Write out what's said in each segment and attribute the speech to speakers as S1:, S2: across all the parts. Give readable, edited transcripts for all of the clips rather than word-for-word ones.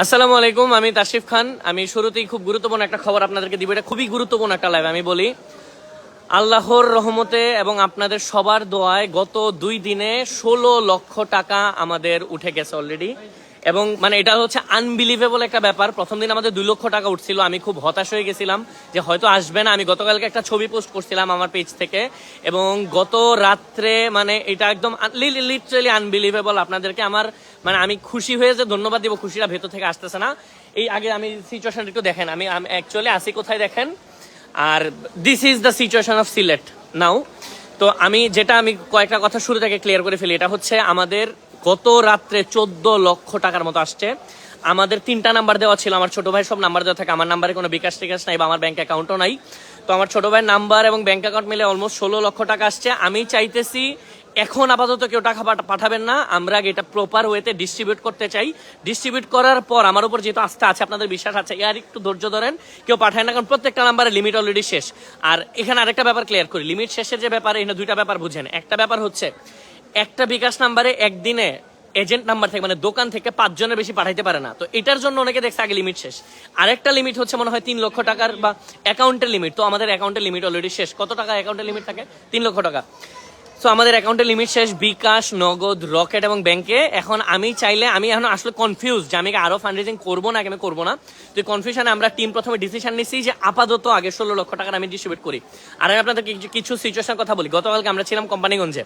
S1: আসসালামু আলাইকুম, আমি তাশরিফ খান। আমি শুরুতেই খুব গুরুত্বপূর্ণ একটা খবর আপনাদেরকে দিব। এটা খুবই গুরুত্বপূর্ণ একটা লাইভ। আমি বলি, আল্লাহর রহমতে এবং আপনাদের সবার দোয়ায় গত 2 দিনে 16 লক্ষ টাকা আমাদের উঠে গেছে অলরেডি। এবং মানে এটা হচ্ছে আনবিলিভেবল একটা ব্যাপার। প্রথম দিন আমাদের 2 লক্ষ টাকা উঠছিল, আমি খুব হতাশ হয়ে গেছিলাম যে হয়তো আসবে না। আমি গতকালকে একটা ছবি পোস্ট করছিলাম আমার পেজ থেকে, এবং গত রাত্রে মানে এটা একদম লিটারালি আনবিলিভেবল। আপনাদেরকে আমার মানে আমি খুশি হয়ে যে ধন্যবাদ দিব, খুশিটা ভেতর থেকে আসতেছে না। এই আগে আমি সিচুয়েশনটা একটু দেখেন, আমি অ্যাকচুয়ালি আসি কোথায় দেখেন। আর this is the situation of Sylhet now. তো আমি কয়েকটা কথা শুরু থেকে ক্লিয়ার করে ফেলি। এটা হচ্ছে আমাদের গত রাত্রে 14 লক্ষ টাকার মতো আসছে। আমাদের 3টা নাম্বার দেওয়া ছিল, আমার ছোট ভাই সব নাম্বার দেওয়া থাকে, আমার নাম্বারে কোনো বিকাশ টিকাশ নাই বা আমার ব্যাংক অ্যাকাউন্টও নাই। তো আমার ছোট ভাইয়ের নাম্বার এবং ব্যাংক অ্যাকাউন্ট মিলে অলমোস্ট 16 লক্ষ টাকা আসছে। আমি চাইতেছি এখন আপাতত কেউ টাকা পাঠাবেন না, আমরা এটা প্রপার ওয়েতে ডিস্ট্রিবিউট করতে চাই। ডিস্ট্রিবিউট করার পর আমার উপর যেহেতু আস্থা আছে, আপনাদের বিশ্বাস আছে, আর একটু ধৈর্য ধরেন, কেউ পাঠায় না, কারণ প্রত্যেকটা নাম্বারে লিমিট অলরেডি শেষ। আর এখানে আরেকটা ব্যাপার ক্লিয়ার করি, লিমিট শেষের যে ব্যাপার, এখানে 2টা ব্যাপার বুঝেন। একটা ব্যাপার হচ্ছে একটা বিকাশ নাম্বারে একদিনে এজেন্ট নাম্বার থেকে মানে দোকান থেকে 5 জনের বেশি পাঠাইতে পারে না। তো এটার জন্য অনেকে দেখছে আগে লিমিট শেষ। আরেকটা লিমিট হচ্ছে মনে হয় 3 লক্ষ টাকার বা অ্যাকাউন্টের লিমিট। তো আমাদের অ্যাকাউন্টের লিমিট অলরেডি শেষ। কত টাকা অ্যাকাউন্টের লিমিট থাকে? 3 লক্ষ টাকা। সো আমাদের অ্যাকাউন্টের লিমিট শেষ, বিকাশ, নগদ, রকেট এবং ব্যাংকে। এখন আমি চাইলে, আমি এখন আসলে কনফিউজ যে আমি আরো ফান্ড রেজিং করবো না, আমি করবো না। তো কনফিউশনে আমরা টিম প্রথমে ডিসিশন নিচ্ছি যে আপাতত আগে 16 লক্ষ টাকা আমি ডিস্ট্রিবিউট করি। আর আমি আপনাদের কিছু সিচুয়েশনের কথা বলি। গতকালকে আমরা ছিলাম কোম্পানিগঞ্জে,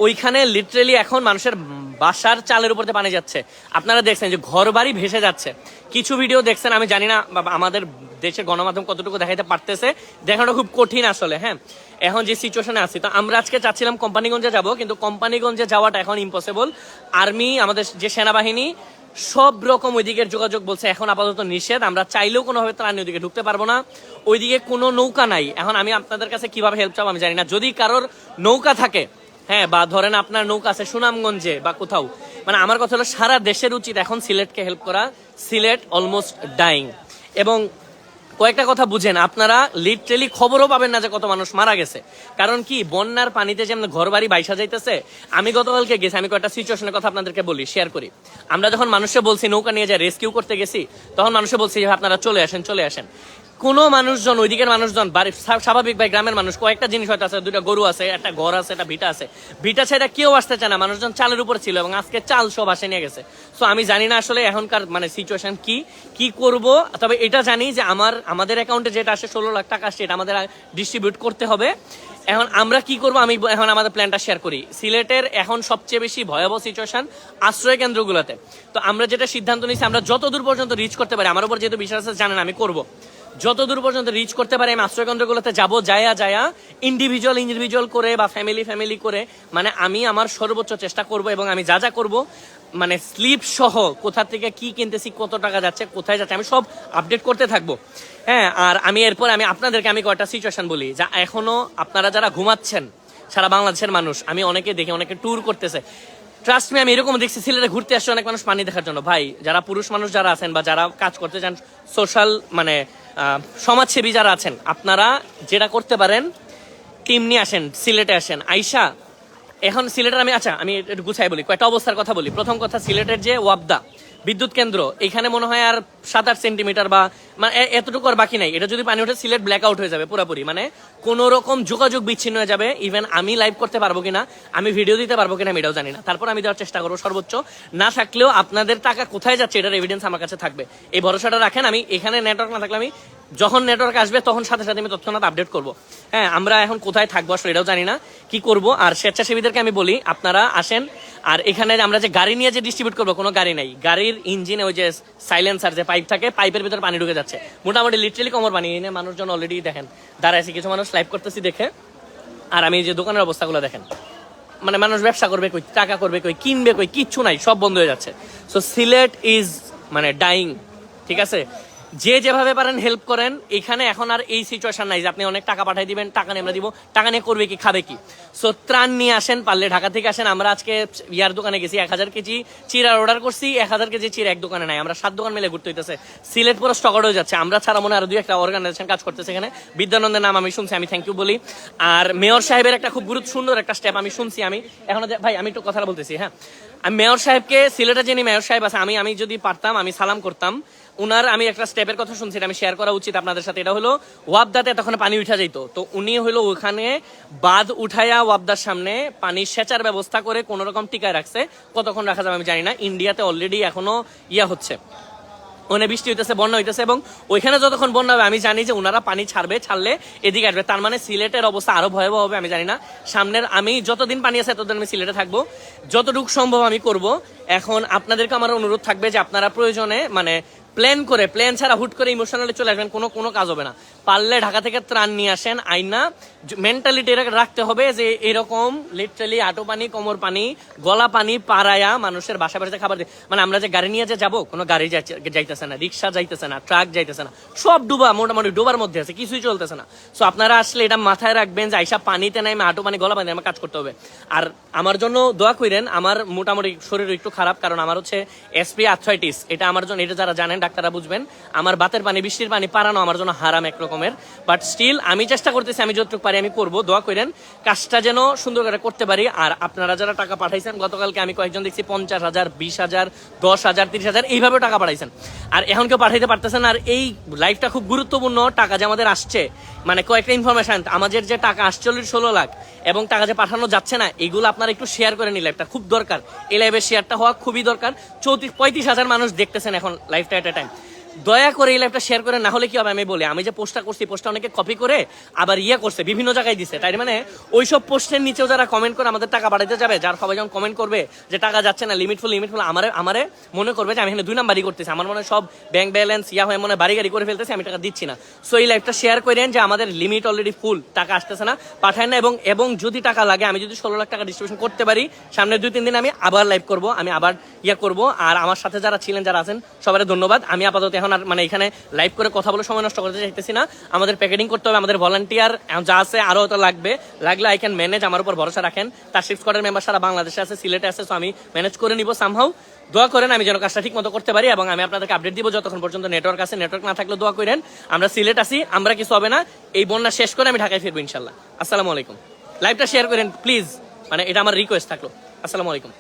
S1: ওইখানে লিটারেলি এখন মানুষের বাসার চালের উপর পানি যাচ্ছে। আপনারা দেখছেন যে ঘর বাড়ি ভেসে যাচ্ছে। কিছু ভিডিও দেখছেন, আমি জানি না আমাদের দেশের গণমাধ্যম কতটুকু দেখাইতে পারতেছে, দেখানো খুব কঠিন আসলে। হ্যাঁ, এখন যে সিচুয়েশনে আছি, তো আমরা আজকে চাচ্ছিলাম কোম্পানিগঞ্জে যাব, কিন্তু কোম্পানিগঞ্জে যাওয়াটা এখন ইম্পসিবল। আর্মি, আমাদের যে সেনাবাহিনী, সব রকম ওইদিকের যোগাযোগ বলছে এখন আপাতত নিষেধ। আমরা চাইলেও কোনোভাবে ত্রাণ ওইদিকে ঢুকতে পারবো না, ওইদিকে কোনো নৌকা নাই। এখন আমি আপনাদের কাছে কিভাবে হেল্প চাবো আমি জানি না। যদি কারোর নৌকা থাকে, হ্যাঁ, বা ধরেন আপনার নৌকা আছে সুনামগঞ্জে বা কোথাও, মানে আমার কথা হলো সারা দেশের উচিত এখন সিলেটকে হেল্প করা। Sylhet almost dying. এবং কয়েকটা কথা বুঝেন, আপনারা লিটারেলি খবরও পাবেন না যে কত মানুষ মারা গেছে। কারণ কি, বন্যার পানিতে যেমন ঘর বাড়ি বাইসা যাইতেছে। আমি গতকালকে গেছি, আমি কয়েকটা সিচুয়েশনের কথা আপনাদেরকে বলি, শেয়ার করি। আমরা যখন মানুষকে বলছি নৌকা নিয়ে যায় রেস্কিউ করতে গেছি, তখন মানুষকে বলছি যে আপনারা চলে আসেন চলে আসেন। কোনো মানুষজন, ওইদিকের মানুষজন, বাড়ির স্বাভাবিক ভাই গ্রামের মানুষ, কয়েকটা জিনিস হয়তো আছে, 2টা গরু আছে, একটা ঘর আছে, একটা ভিটা আছে, ভিটা ছেড়ে কেউ আসতে চায় না। মানুষজন চালের উপর ছিল এবং আজকে চাল সব আসে নিয়ে গেছে। সো আমি জানি না আসলে এখনকার মানে সিচুয়েশন কি করব। তবে এটা জানি যে আমাদের অ্যাকাউন্টে যেটা আসে 16 লাখ টাকা আসছে, এটা আমাদের ডিস্ট্রিবিউট করতে হবে। এখন আমরা কি করব, আমি এখন আমাদের প্ল্যানটা শেয়ার করি। সিলেটের এখন সবচেয়ে বেশি ভয়াবহ সিচুয়েশন আশ্রয় কেন্দ্রগুলোতে। তো আমরা যেটা সিদ্ধান্ত নিচ্ছি, আমরা যতদূর পর্যন্ত রিচ করতে পারি, আমার উপর যেহেতু বিশ্বাস আছে, জানেন আমি করব, যতদূর পর্যন্ত রিচ করতে পারে আমি আশ্রয় কেন্দ্রগুলোতে যাবো। যায়া ইন্ডিভিজুয়াল করে বা ফ্যামিলি করে, মানে আমি আমার সর্বোচ্চ চেষ্টা করব। এবং আমি যা করব, মানে স্লিপ সহ কোথা থেকে কি কিনতেছি, কত টাকা যাচ্ছে, কোথায় যাচ্ছে, আমি সব আপডেট করতে থাকবো। হ্যাঁ, আর আমি এরপর আপনাদেরকে কয়েকটা সিচুয়েশন বলি, যা এখনো আপনারা যারা ঘুমাচ্ছেন, সারা বাংলাদেশের মানুষ, আমি অনেকে দেখি অনেকে ট্যুর করতেছে। ট্রাস্ট মি, আমি এরকম দেখছি সিলেটে ঘুরতে আসছে অনেক মানুষ পানি দেখার জন্য। ভাই, যারা পুরুষ মানুষ যারা আছেন বা যারা কাজ করতে চান, সোশ্যাল মানে সমাজসেবী যারা আছেন, আপনারা যেটা করতে পারেন, টিম নিয়ে আসেন, সিলেটে আসেন। আইসা এখন সিলেটের আমি একটু গুছাই বলি, কয়েকটা অবস্থার কথা বলি। প্রথম কথা, সিলেটের যে ওয়াবদা বিদ্যুৎ কেন্দ্র, এখানে মনে হয় আর 7-8 সেন্টিমিটার বা মানে এতটুকু আর বাকি নাই। এটা যদি পানি ওঠে, সিলেট ব্ল্যাক আউট হয়ে যাবে পুরোপুরি, মানে কোন রকম যোগাযোগ বিচ্ছিন্ন হয়ে যাবে। ইভেন আমি লাইভ করতে পারবো কিনা, আমি ভিডিও দিতে পারবো কিনা, আমি এটাও জানি না। তারপর আমি দেওয়ার চেষ্টা করবো সর্বোচ্চ। না থাকলেও আপনাদের টাকা কোথায় যাচ্ছে এটার এভিডেন্স আমার কাছে থাকবে, এই ভরসাটা রাখেন। আমি এখানে নেটওয়ার্ক না থাকলে, আমি যখন নেটওয়ার্ক আসবে তখন সাথে সাথে আমি তৎক্ষণাৎ আপডেট করবো। হ্যাঁ, আমরা এখন কোথায় থাকবো আসলে এটাও জানি না, কি করব। আর স্বেচ্ছাসেবীদেরকে আমি বলি, আপনারা আসেন। আর এখানে আমরা যে গাড়ি নিয়ে যে ডিস্ট্রিবিউট করবো, কোনো গাড়ি নাই। গাড়ির ইঞ্জিনে ওই যে সাইলেন্সার যে পাইপ থাকে, পাইপের ভিতরে পানি ঢুকে যাচ্ছে, মোটামুটি লিটারালি কোমর পানি এনে মানুষজন অলরেডি দেখেন দাঁড়াইছে। কিছু মানুষ লাইভ করতেছি দেখে। আর আমি যে দোকানের অবস্থাগুলো দেখেন, মানে মানুষ ব্যবসা করবে কই, টাকা করবে কই, কিনবে কই, কিচ্ছু নাই, সব বন্ধ হয়ে যাচ্ছে। সো সিলেট ইজ মানে ডাইং, ঠিক আছে? যে যেভাবে পারেন হেল্প করেন। এখানে এখন আর এই সিচুয়েশন নাই যে আপনি অনেক টাকা পাঠাই দিবেন, টাকা নিয়ে আমরা দিব, টাকা নিয়ে করবে কি, খাবে কি। সো ত্রাণ নিয়ে আসেন, পারলে ঢাকা থেকে আসেন। আমরা আজকে ইয়ার দোকানে গেছি, 1000 কেজি চিরার অর্ডার করছি। 1000 কেজি চিরা এক দোকানে নাই, আমরা 7 দোকান মিলে ঘুরতে হইতেছে। সিলেট পুরো স্টক আউট হয়ে যাচ্ছে। আমরা ছাড়া মনে আরো 2-1টা অর্গানাইজেশন কাজ করতেছে এখানে। বিদ্যানন্দের নাম আমি শুনছি, আমি থ্যাংক ইউ বলি। আর মেয়র সাহেবের একটা খুব সুন্দর একটা স্টেপ আমি শুনছি। আমি এখন ভাই আমি একটু কথা বলতেছি। হ্যাঁ, আমি মেয়র সাহেবকে, সিলেটে যিনি মেয়র সাহেব আছে, আমি যদি পারতাম আমি সালাম করতাম উনার। আমি একটা স্টেপের কথা শুনছি, আমি শেয়ার করা উচিত আপনাদের সাথে। এটা হলো ওয়াবদাতে তখন পানি উঠা যাইতো, তো উনি হলো ওখানে বাঁধ উঠাইয়া ওয়াবদার সামনে পানি সেচার ব্যবস্থা করে কোন রকম টিকায় রাখছে। কতক্ষণ রাখা যাবে আমি জানি না। ইন্ডিয়াতে অলরেডি এখনো হচ্ছে, ওখানে বৃষ্টি হইতেছে, বন্যা হইতেছে, এবং ওইখানে যতক্ষণ বন্যা হবে আমি জানি যে ওনারা পানি ছাড়লে এদিকে আসবে। তার মানে সিলেটের অবস্থা আরো ভয়াবহ হবে আমি জানি না। সামনের আমি যতদিন পানি আছে ততদিন আমি সিলেটে থাকবো, যতটুকু সম্ভব আমি করব। এখন আপনাদেরকে আমার অনুরোধ থাকবে যে আপনারা প্রয়োজনে মানে প্ল্যান ছাড়া হুট করে ইমোশনালি চলে আসবেন, কোনো কাজ হবে না। পারলে ঢাকা থেকে ত্রাণ নিয়ে আসেন, আইনা মেন্টালিটি রাখতে হবে যে এরকম লিটারালি আটো পানি, কোমর পানি, গলা পানি পাড়ায়া মানুষের বাসা বাড়িতে খাবার দিয়ে, মানে আমরা যে গাড়ি নিয়ে যে যাবো, কোনো গাড়ি যাইতেছে না, রিক্সা যাইতেছে না, ট্রাক যাইতেছে না, সব ডুবা, মোটামুটি ডুবার মধ্যে আছে, কিছুই চলতেছে না। সো আপনারা আসলে এটা মাথায় রাখবেন যে আইসা পানিতে নাই, আটো পানি, গলা পানি আমার কাজ করতে হবে। আর আমার জন্য দোয়া করেন, আমার মোটামুটি শরীর একটু খারাপ, কারণ আমার হচ্ছে এসপি আর্থ্রাইটিস। এটা আমার জন্য, এটা যারা জানেন ডাক্তাররা বুঝবেন, আমার বাতের পানি, বৃষ্টির পানি পারানো আমার জন্য হারাম এক রকমের। বাট স্টিল আমি চেষ্টা করতেছি, আমি যতটুকু পারি আমি করবো। দোয়া করেন কাজটা যেন সুন্দর করে করতে পারি। আর আপনারা যারা টাকা পাঠাইছেন, গতকালকে আমি কয়েকজন দেখছি 50,000, 20,000, 10,000, 30,000 এইভাবে টাকা পাঠাইছেন, আর এখন কেউ পাঠাইতে পারতেছেন। আর এই লাইফটা খুব গুরুত্বপূর্ণ। টাকা যে আমাদের আসছে, মানে কয়েকটা ইনফরমেশন, আমাদের যে টাকা আসছে 16 লাখ এবং টাকা যে পাঠানো যাচ্ছে না, এগুলো আপনারা একটু শেয়ার করে নিন। লাইফটা খুব দরকার, এই লাইভের শেয়ারটা হওয়া খুবই দরকার। 35,000 মানুষ দেখতেছেন এখন লাইভটা এট এ টাইম। দয়া করে এই লাইভটা শেয়ার করে, না হলে কি হবে আমি বলি, আমি যে পোস্টটা করছি, পোস্টটা অনেকে কপি করে আবার করছে, বিভিন্ন জায়গায় দিছে। তাই মানে ওইসব পোস্টের নিচেও যারা কমেন্ট করে আমাদের টাকা বাড়াইতে যাবে, যার সবাই যখন কমেন্ট করবে যে টাকা যাচ্ছে না, লিমিটফুল, আমারে মনে করবে যে আমি এখানে 2 নাম্বারই করতেছি, আমার মনে সব ব্যাংক ব্যালেন্স হয়ে মনে বাড়ি গাড়ি করে ফেলতেছি, আমি টাকা দিচ্ছি না। সো এই লাইভটা শেয়ার করেন যে আমাদের লিমিট অলরেডি ফুল, টাকা আসতেছে না, পাঠায় না। এবং যদি টাকা লাগে, আমি যদি 16 লাখ টাকা ডিস্ট্রিবিউশন করতে পারি, সামনে 2-3 দিন আমি আবার লাইভ করবো, আমি আবার করবো। আর আমার সাথে যারা ছিলেন, যারা আছেন, সবাই ধন্যবাদ। আমি আপাতত এখন আর মানে এখানে লাইভ করে কথা বলে সময় নষ্ট করতে চাইতেছি না। আমাদের প্যাকেটিং করতে হবে, আমাদের ভলান্টিয়ার যা আছে আরো হয়তো লাগলে আই ক্যান ম্যানেজ, আমার উপর ভরসা রাখেন। তার শিফট স্কোয়াডের মেম্বার সারা বাংলাদেশে আছে, সিলেটে আছে, সো আমি ম্যানেজ করে নিব সামহাউ। দোয়া করেন আমি যেন কাজটা ঠিক মতো করতে পারি, এবং আমি আপনাদেরকে আপডেট দিব যতক্ষণ পর্যন্ত নেটওয়ার্ক আছে। নেটওয়ার্ক না থাকলে দোয়া করেন, আমরা সিলেট আসি, আমরা কিছু হবে না, এই বন্যা শেষ করে আমি ঢাকায় ফিরবো ইনশাল্লাহ। আসসালামু আলাইকুম। লাইভটা শেয়ার করেন প্লিজ, মানে এটা আমার রিকোয়েস্ট থাকলো। আসসালামু আলাইকুম।